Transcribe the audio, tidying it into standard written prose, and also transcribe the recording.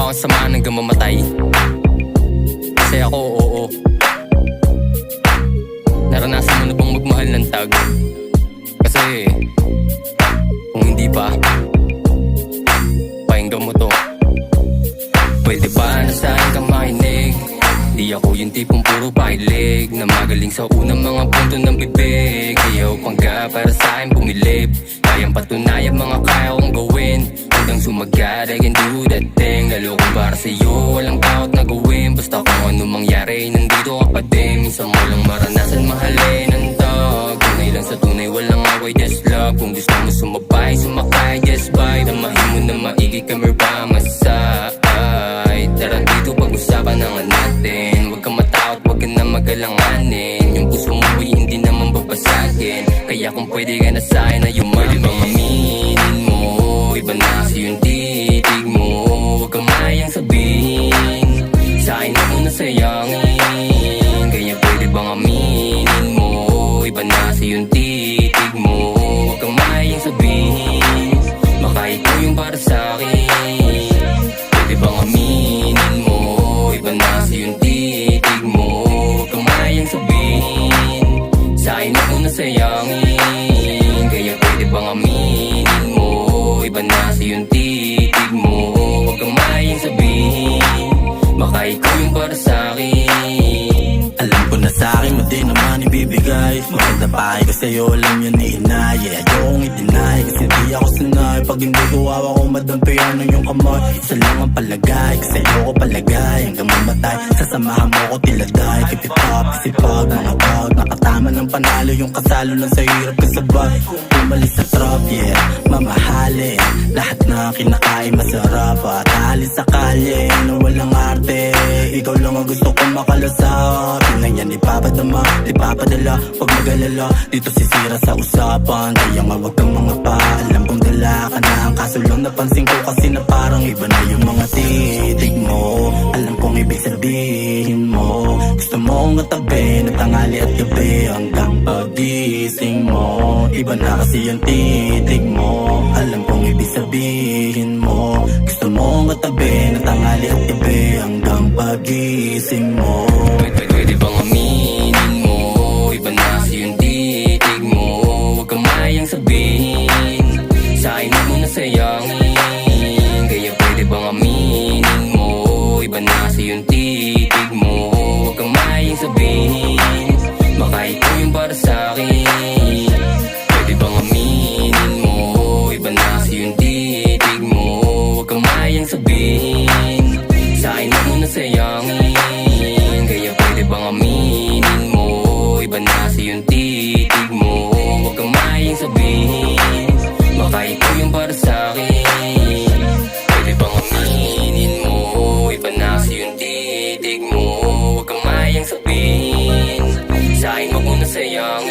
akong samahan hanggang mamatay. Kasi ako, oo. Naranasan mo na bang magmahal ng tag? Kasi kung hindi pa, pakinggan mo to. Pwede ba na sa'kin ka makinig? Di ako yung tipong puro pakilig, na magaling sa unang mga punto ng bibig. Ayaw pangga para sa'kin bumilib. Kayang patunayan mga kaya kong gawin. Hanggang sumagad I can do that thing. Lalo kung para sa'yo walang takot na gawin. Basta kung ano mangyari nandito ka pa din. Minsan mo lang maranasan mahalin ang tag. Tunay lang sa tunay walang away, just love. Kung gusto mo sumabay, sumakay, just bye. Damahin mo na maigi kami ba masay. Tara dito pag-usapan na nga natin. Huwag kang matakot, huwag ka na magalanganin. Yung puso mo ay hindi naman babasagin. Kaya kung pwede ka na sa'kin na yumamin. Pwede bang aminin mo, iba na kasi yung titig mo. Huwag kang mayang sabihin, sa'kin ako nasayangin. Kaya pwede bang aminin mo, iba na kasi yung titig mo. Huwag kang mayang sabihin, baka ikaw yung para sa'kin. Pwede bang aminin mo, iba na kasi yung titig mo. Huwag kang mayang sabihin, sa'kin ako nasayangin. Kaya pwede bang aminin mo, iba na kasi yung titig mo. Huwag kang mayang sabihin, baka ikaw yung para sa'kin. Alam ko na sa'kin mo din naman ibibigay. Maganda pa ko sa'yo, alam yun ni inay. Ayokong i-deny kasi di ako sanay. Pag hindi ko hawak ko madampihan ng iyong kamay. Isa lang ang palagay, kasi ayoko palagay. Hanggang mamatay, sasamahan mo ko tiladay. Keep it up, kasi pag mga bag nakatama ng panalo, yung kasalo lang sa hirap kasabay. Umalis sa trop, yeah, mamahalin. Lahat na kinakain masarap. At alis sa kalye na walang arte. Ikaw lang ang gusto kong makalasap. Tingnan yan, ipapadama, ipapadala. Huwag mag-alala, dito sisira sa usapan. Kaya nga huwag kang mga pa. Alam kong dala ka na. Ang kaso lang napansin ko kasi na parang iba na yung mga titig mo. Alam kong ibig sabihin mo, gusto mo kong katabi na tanghali at gabi. Hanggang pagising mo, iba na kasi yung titig mo. Alam kong ibig sabihin mo, gusto mo kong katabi na tanghali at gabi. Hanggang pagising mo. Pwede bang aminin mo, iba na kasi yung titig mo. Huwag kang mayang sabihin, sa'kin ako nasayangin. Kaya pwede bang aminin mo, iba na kasi yung titig mo. Huwag kang mayang sabihin, baka ikaw yung para sa'kin. Pwede bang aminin mo, iba na kasi yung titig mo. Huwag kang mayang sabihin, sa'kin ako nasayangin. Kaya pwede bang aminin mo, iba na kasi yung titig mo. Huwag kang mayang sabihin, baka ikaw yung para sa'kin. Pwede bang aminin mo, iba na kasi yung titig mo. Huwag kang mayang sabihin, sa'kin ako nasayangin.